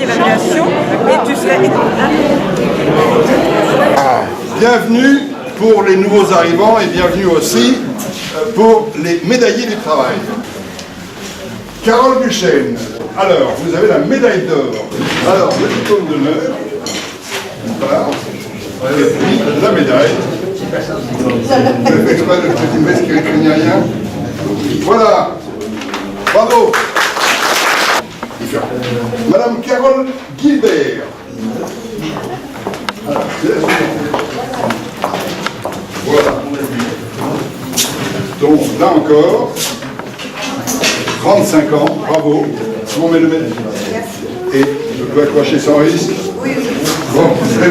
d'évaluation et tu serais... Bienvenue pour les nouveaux arrivants et bienvenue aussi pour les médaillés du travail. Carole Duchesne, alors vous avez la médaille d'or. Alors le diplôme d'honneur, voilà, et puis la médaille. Je fais exprès de petit messe qui ne craignait rien. Voilà, bravo. Madame Carole Gilbert. Voilà. Donc là encore, 35 ans, bravo. On met le médaille. Et je peux accrocher sans risque. Oui. Bon, vous avez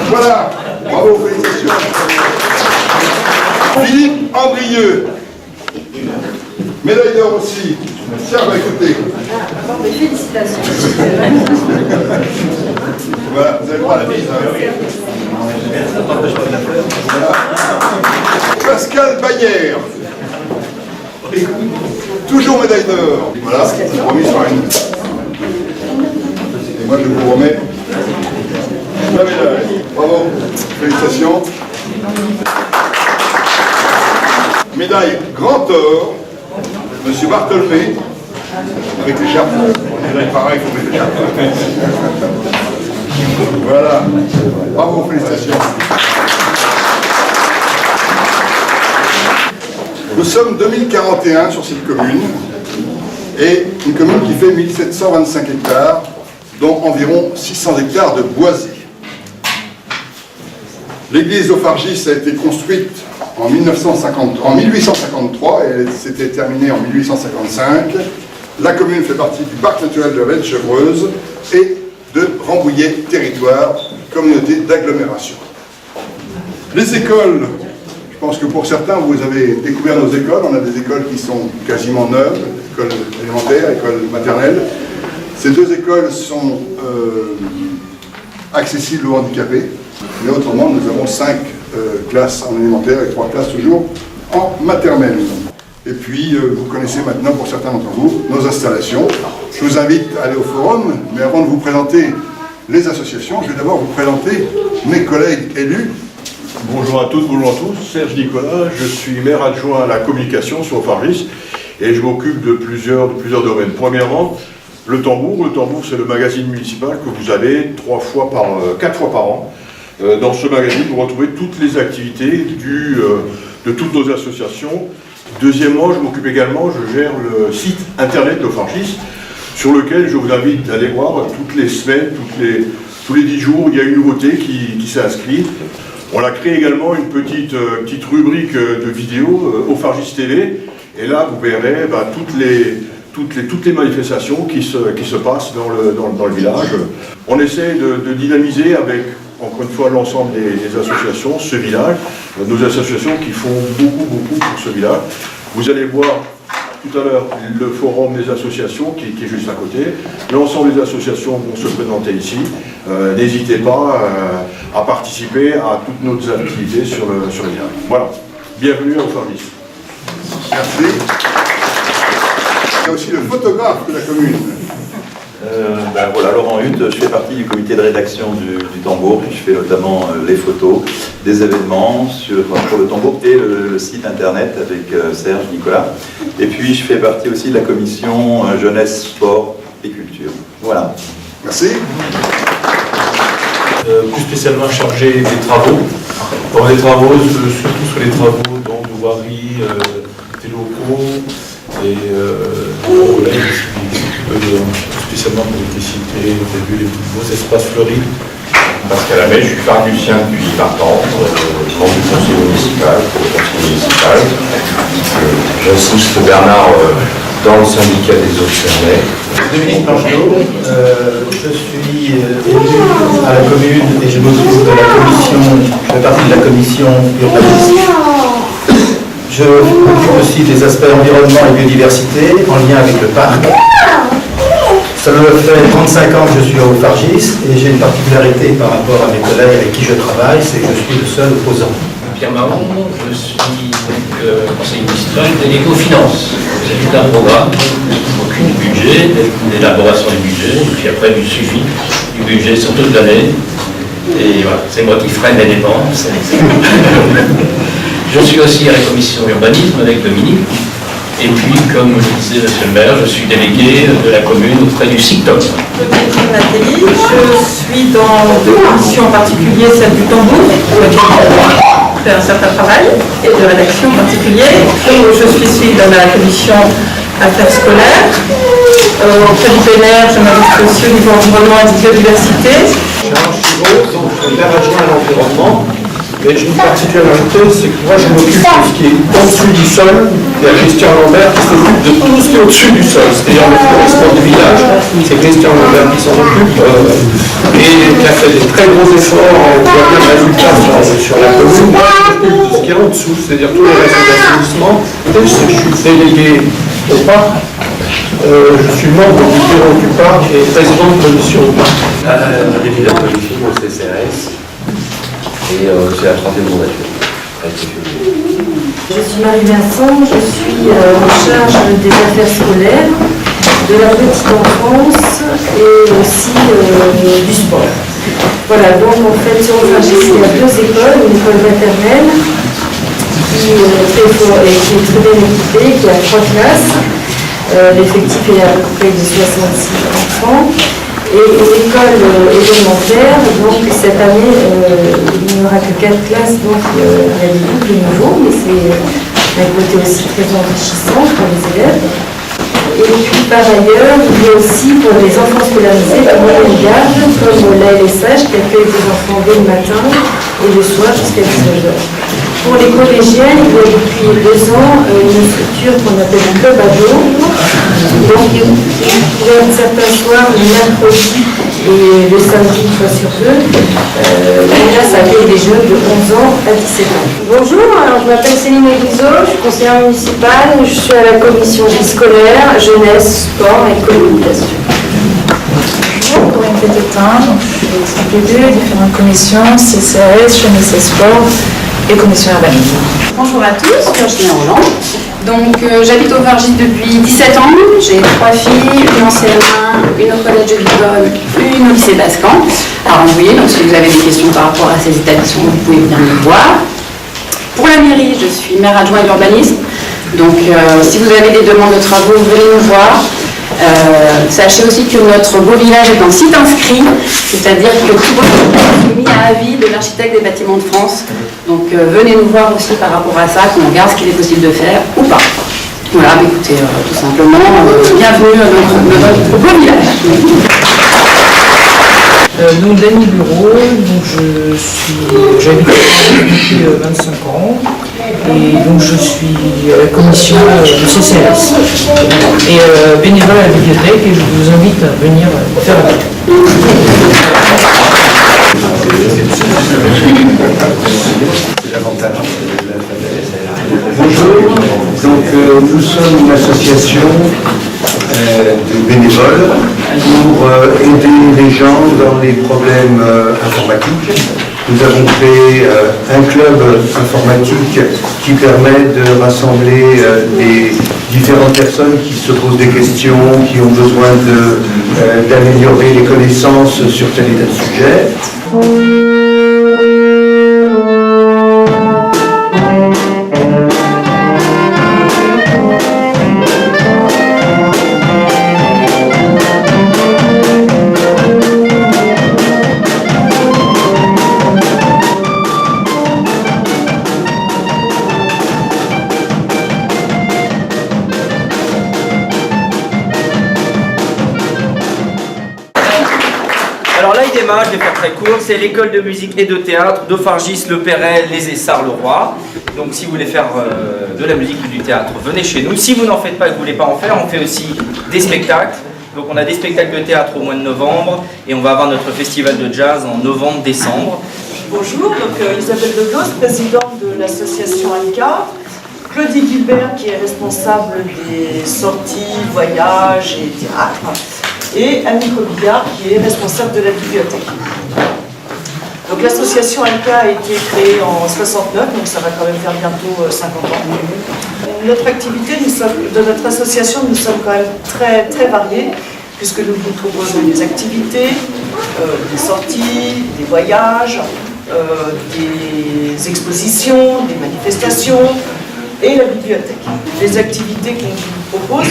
voilà, bravo, félicitations. Philippe Andrieux. Médaille d'or aussi. Tiens, bah écoutez. Des félicitations. Voilà, vous avez droit à la bise. Voilà. Pascal Bayer. Toujours médaille d'or. Voilà, promis sur une. Et moi je vous remets la médaille. Bravo, félicitations. Médaille Grand Or. Monsieur Bartholmé, avec l'écharpe. Médaille pareil, il faut mettre l'écharpe. Voilà. Bravo, félicitations. Nous sommes 2041 sur cette commune, et une commune qui fait 1725 hectares, dont environ 600 hectares de boisés. L'église d'Ophargis a été construite en 1853 et elle s'était terminée en 1855. La commune fait partie du parc naturel de la Vallée de Chevreuse et de Rambouillet Territoire, communauté d'agglomération. Les écoles, je pense que pour certains, vous avez découvert nos écoles. On a des écoles qui sont quasiment neuves, écoles élémentaires, écoles maternelles. Ces deux écoles sont accessibles aux handicapés, mais autrement, nous avons 5 classes en élémentaire et 3 classes toujours en maternelle. Et puis, vous connaissez maintenant, pour certains d'entre vous, nos installations. Je vous invite à aller au forum, mais avant de vous présenter les associations, je vais d'abord vous présenter mes collègues élus. Bonjour à toutes, bonjour à tous. Serge Nicolas, je suis maire adjoint à la communication sur Ophargis et je m'occupe de plusieurs domaines. Premièrement, le Tambour. Le Tambour, c'est le magazine municipal que vous avez 4 fois par an. Dans ce magazine, vous retrouvez toutes les activités de toutes nos associations. Deuxièmement, je m'occupe également, je gère le site internet d'Ophargis, sur lequel je vous invite à aller voir toutes les semaines, tous les 10 jours, il y a une nouveauté qui s'est inscrite. On a créé également une petite rubrique de vidéos, Ophargis TV, et là vous verrez toutes les manifestations qui se passent dans le village. On essaie de dynamiser avec, encore une fois, l'ensemble des associations, ce village, nos associations qui font beaucoup pour ce village. Vous allez voir tout à l'heure le forum des associations qui est juste à côté. L'ensemble des associations vont se présenter ici. N'hésitez pas à participer à toutes nos activités sur le village. Voilà, bienvenue à Ophargis. Merci. Il y a aussi le photographe de la commune. Voilà, Laurent Hutte, je fais partie du comité de rédaction du Tambour. Je fais notamment les photos des événements pour le Tambour et le site internet avec Serge Nicolas. Et puis je fais partie aussi de la commission jeunesse, sport et culture. Voilà. Merci. Plus spécialement chargé des travaux. Pour les travaux, surtout sur les travaux de voirie, des locaux et mon collègue qui s'occupe spécialement pour l'électricité, les nouveaux espaces fleuris. Pascal Lamé, je suis pharmacien depuis 20 ans, membre du conseil municipal, J'assiste Bernard dans le syndicat des eaux Chernay. Dominique Blanchot, je suis élu à la commune et je m'occupe de la commission, je fais partie de la commission urbanisme. Je m'occupe aussi des aspects environnement et biodiversité en lien avec le parc. Ça me fait 35 ans que je suis à Ophargis et j'ai une particularité par rapport à mes collègues avec qui je travaille, c'est que je suis le seul opposant. Pierre Marron, je suis conseiller municipal délégué aux finances. Il s'agit d'un programme qui s'occupe du budget, de l'élaboration du budget, et puis après du suivi du budget sur toute l'année. Et voilà, c'est moi qui freine les dépenses. Je suis aussi à la commission urbanisme avec Dominique. Et puis, comme le disait Monsieur le maire, je suis délégué de la commune auprès du SICTOM. Nathalie, je suis dans deux commissions en particulier, celle du tambour, pour laquelle je fais un certain travail, et de rédaction en particulier. Je suis dans la commission affaires scolaires. Auprès du PNR, je m'investis aussi au niveau environnement et de biodiversité. Jean Chivot, donc maire adjoint à l'environnement. Mais j'ai une particularité, c'est que moi je m'occupe de ce qui est au-dessus du sol. Il y a Christian Lambert qui s'occupe de tout ce qui est au-dessus du sol, c'est-à-dire le florissement du village. C'est Christian Lambert qui s'en occupe et qui a fait des très gros efforts. On voit bien le résultat sur la commune. Moi je m'occupe de ce qui est en dessous, c'est-à-dire tous les réseaux d'assainissement. Je suis délégué au parc. Je suis membre du bureau du parc et président de commission au parc. David Apolifi, au CCRS. Et c'est la 30e mandature. Je suis Marie Vincent, je suis en charge des affaires scolaires, de la petite enfance et aussi du sport. Voilà, donc en fait sur Fargis, il y a deux écoles, une école maternelle qui est très bien équipée, qui a 3 classes. L'effectif est à peu près de 66 enfants. Et une école élémentaire, donc cette année, il n'y aura que 4 classes, donc il y a des doubles nouveaux, mais c'est d'un côté aussi très enrichissant pour les élèves. Et puis par ailleurs, il y a aussi pour les enfants scolarisés la moyenne garde, comme la LSH qui accueille des enfants dès le matin et le soir jusqu'à 19h. Pour les collégiennes, il y a depuis 2 ans une structure qu'on appelle un club ado. Donc il y a certains soirs, le mercredi et le samedi, une fois sur 2. Là, ça accueille des jeunes de 11 ans à 17 ans. Bonjour, alors je m'appelle Céline Guizot, je suis conseillère municipale, je suis à la commission vie scolaire, jeunesse, sport et communication. Bonjour, Corinne Pétetin, je suis TPD, différentes commissions, CCRS, jeunesse et sport et commission urbanisme. Bonjour à tous, Virginie Roland. Donc j'habite au Vargis depuis 17 ans, j'ai 3 filles, une en CM1, une au collège de Vivonne, une au lycée Bascan à Rambouillet. Donc si vous avez des questions par rapport à ces établissements, vous pouvez venir me voir. Pour la mairie, je suis maire adjoint à l'urbanisme. Donc si vous avez des demandes de travaux, venez nous voir. Sachez aussi que notre beau village est en site inscrit, c'est-à-dire que tout beau village est mis à avis de l'architecte des bâtiments de France. Donc venez nous voir aussi par rapport à ça, qu'on regarde ce qu'il est possible de faire ou pas. Voilà, écoutez, tout simplement, bienvenue à notre beau village. Donc Dany Bureau, donc j'habite depuis 25 ans et donc je suis à la commission du CCRS et bénévole à la bibliothèque et je vous invite à venir faire la visite. Bonjour, donc nous sommes une association de bénévoles pour aider les gens dans les problèmes informatiques. Nous avons créé un club informatique qui permet de rassembler les différentes personnes qui se posent des questions, qui ont besoin d'améliorer les connaissances sur tel et tel sujet. Alors là, il démarre, je vais faire très court, c'est l'école de musique et de théâtre de Fargis, Le Perret, Les Essarts, Le Roi. Donc si vous voulez faire de la musique ou du théâtre, venez chez nous. Si vous n'en faites pas et que vous ne voulez pas en faire, on fait aussi des spectacles. Donc on a des spectacles de théâtre au mois de novembre et on va avoir notre festival de jazz en novembre-décembre. Bonjour, donc Isabelle Deglos, présidente de l'association ANCA. Claudie Gilbert qui est responsable des sorties, voyages et théâtre. Et Annie Robillard qui est responsable de la bibliothèque. Donc l'association ALCA a été créée en 69, donc ça va quand même faire bientôt 50 ans. Notre activité, de notre association, nous sommes quand même très, très variés, puisque nous vous proposons des activités, des sorties, des voyages, des expositions, des manifestations et la bibliothèque. Les activités qu'on vous propose,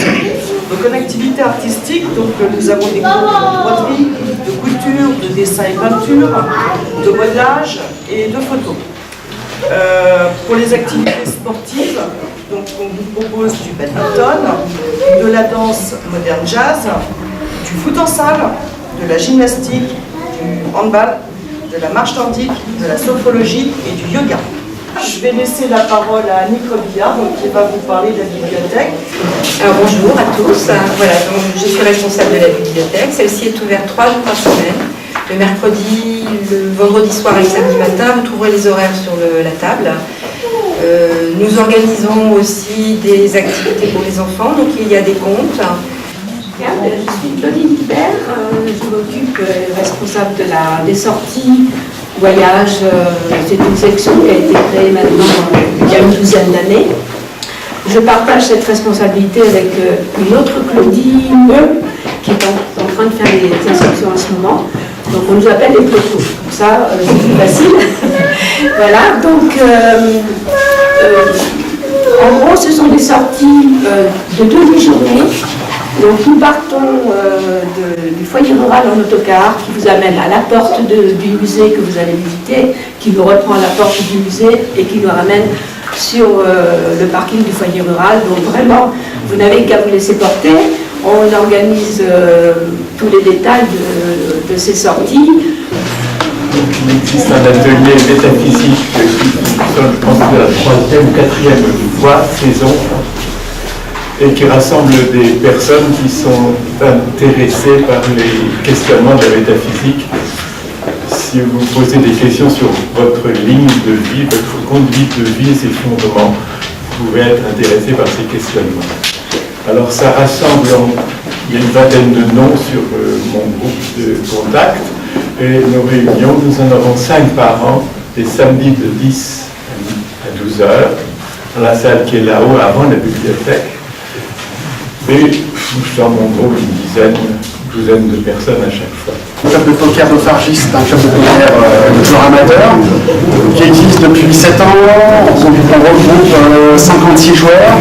donc en activité artistique, donc nous avons des cours de broderie, de couture, de dessin et peinture, de modelage et de photo. Pour les activités sportives, donc on vous propose du badminton, de la danse moderne jazz, du foot en salle, de la gymnastique, du handball, de la marche nordique, de la sophrologie et du yoga. Je vais laisser la parole à Annick Robillard, qui va vous parler de la bibliothèque. Alors bonjour à tous. Voilà, donc je suis responsable de la bibliothèque. Celle-ci est ouverte 3 jours par semaine. Le mercredi, le vendredi soir et le samedi matin. Vous trouverez les horaires sur la table. Nous organisons aussi des activités pour les enfants. Donc il y a des contes. Je suis Claudine Hibert, je m'occupe responsable des sorties, voyages. C'est une section qui a été créée maintenant il y a une douzaine d'années. Je partage cette responsabilité avec une autre Claudine qui est en train de faire des inscriptions en ce moment. Donc on nous appelle les Clotos, comme ça c'est plus facile. Voilà, donc en gros ce sont des sorties de 2 demi-journées. Donc nous partons du foyer rural en autocar qui vous amène à la porte du musée que vous allez visiter, qui vous reprend à la porte du musée et qui nous ramène sur le parking du foyer rural. Donc vraiment, vous n'avez qu'à vous laisser porter. On organise tous les détails de ces sorties. Donc, il existe un atelier métaphysique qui sonne, je pense, de la 3e ou 4e saison, et qui rassemble des personnes qui sont intéressées par les questionnements de la métaphysique. Si vous posez des questions sur votre ligne de vie, votre conduite de vie et ses fondements, vous pouvez être intéressé par ces questionnements. Alors ça rassemble, il y a une vingtaine de noms sur mon groupe de contact, et nos réunions, nous en avons 5 par an, les samedis de 10 à 12 heures, dans la salle qui est là-haut, avant la bibliothèque. Et dans mon groupe, une douzaine de personnes à chaque fois. Le club de poker d'Aufargis, c'est un club de poker de joueurs amateurs qui existe depuis 7 ans. On regroupe 56 joueurs.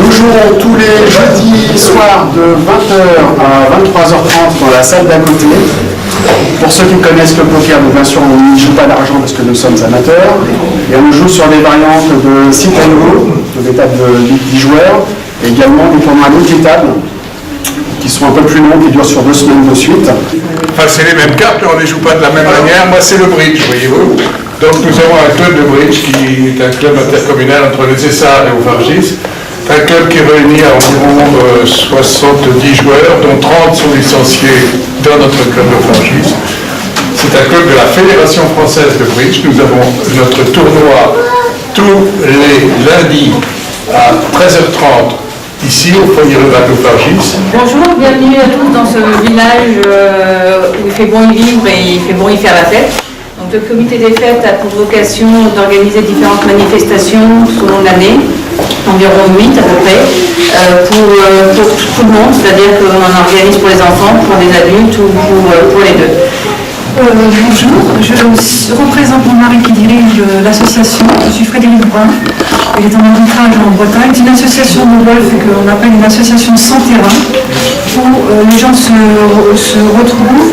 Nous jouons tous les jeudis soirs de 20h à 23h30 dans la salle d'à côté. Pour ceux qui connaissent le poker, bien sûr, on n'y joue pas d'argent parce que nous sommes amateurs. Et on joue sur des variantes de sit and go, des tables de 10 joueurs, et également des tournois multitables qui sont un peu plus longs, qui durent sur 2 semaines de suite. Enfin, c'est les mêmes cartes, mais on ne les joue pas de la même manière. Moi, c'est le bridge, voyez-vous. Donc, nous avons un club de bridge qui est un club intercommunal entre les Essarts et Aufargis. Un club qui réunit à environ 70 joueurs, dont 30 sont licenciés dans notre club d'Aufargis. C'est un club de la Fédération française de bridge. Nous avons notre tournoi tous les lundis à 13h30 ici au foyer rural d'Aufargis. Bonjour, bienvenue à tous dans ce village où il fait bon y vivre et il fait bon y faire la fête. Donc le comité des fêtes a pour vocation d'organiser différentes manifestations tout au long de l'année, environ 8 à peu près, pour tout le monde, c'est-à-dire qu'on en organise pour les enfants, pour les adultes ou pour les deux. Bonjour, je représente mon mari qui dirige l'association. Je suis Frédéric Brun. Il est en arbitrage en Bretagne. C'est une association de golf qu'on appelle une association sans terrain, où les gens se retrouvent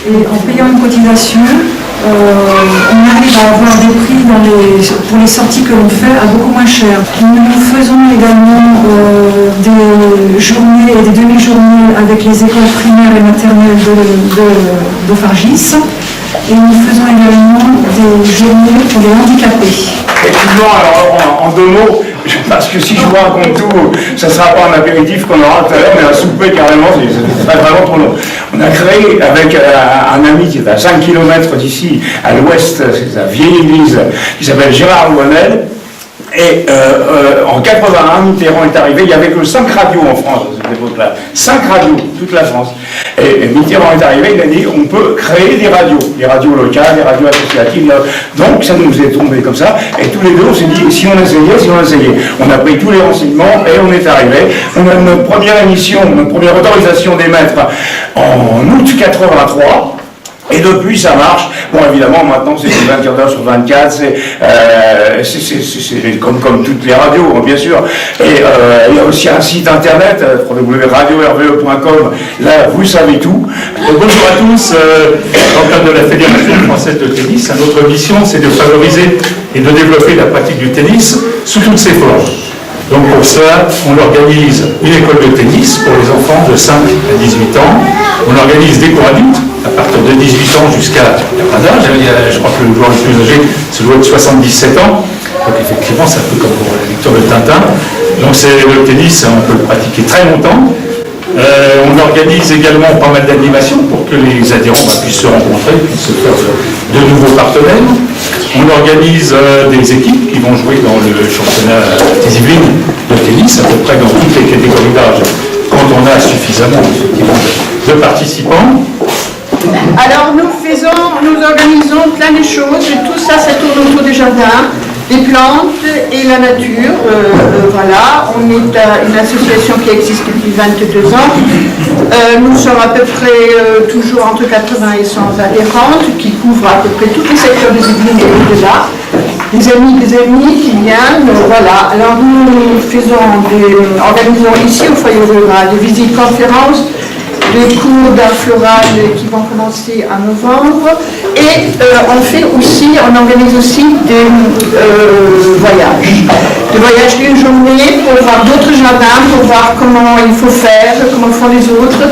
et en payant une cotisation, on arrive à avoir des prix pour les sorties que l'on fait à beaucoup moins cher. Nous faisons également des journées et des demi-journées avec les écoles primaires et maternelles d'Aufargis. Et nous faisons également des journées pour les handicapés. Effectivement, alors en 2 mots, parce que si je vous raconte tout, ça ne sera pas un apéritif qu'on aura tout à l'heure, mais un souper carrément, c'est pas vraiment trop long. On a créé avec un ami qui est à 5 km d'ici, à l'ouest, c'est la vieille église, qui s'appelle Gérard Louanel, Et en 81, Mitterrand est arrivé, il n'y avait que 5 radios en France à cette époque-là. 5 radios, toute la France. Et Mitterrand est arrivé, il a dit on peut créer des radios locales, des radios associatives. Donc ça nous est tombé comme ça. Et tous les deux, on s'est dit si on essayait. On a pris tous les renseignements et on est arrivé. On a notre première émission, notre première autorisation d'émettre en août 83. Et depuis, ça marche. Bon, évidemment, maintenant, c'est 24 heures sur 24, c'est comme toutes les radios, bien sûr. Et il y a aussi un site internet, www.radio-rve.com. Là, vous savez tout. Bonjour à tous. Dans le cadre de la Fédération française de tennis, notre mission, c'est de favoriser et de développer la pratique du tennis sous toutes ses formes. Donc pour ça, on organise une école de tennis pour les enfants de 5 à 18 ans. On organise des cours adultes à partir de 18 ans jusqu'à la fin d'âge. Je crois que le joueur le plus âgé, ça doit être 77 ans. Donc effectivement, c'est un peu comme pour la lecture de Tintin. Donc le tennis, on peut le pratiquer très longtemps. On organise également pas mal d'animations pour que les adhérents puissent se rencontrer, puissent se faire de nouveaux partenaires. On organise des équipes qui vont jouer dans le championnat des Yvelines de tennis, à peu près dans toutes les catégories d'âge, quand on a suffisamment de participants. Alors nous organisons plein de choses, et tout ça tourne autour des jardins, des plantes et la nature. Voilà, on est une association qui existe depuis 22 ans. Nous sommes à peu près toujours entre 80 et 100 adhérentes qui couvrent à peu près tous les secteurs des Yvelines et au-delà. Des amis qui viennent, voilà. Alors nous organisons ici au foyer rural des visites conférences, des cours d'art floral qui vont commencer en novembre, et on organise aussi des voyages d'une journée pour voir d'autres jardins, pour voir comment il faut faire, comment font les autres.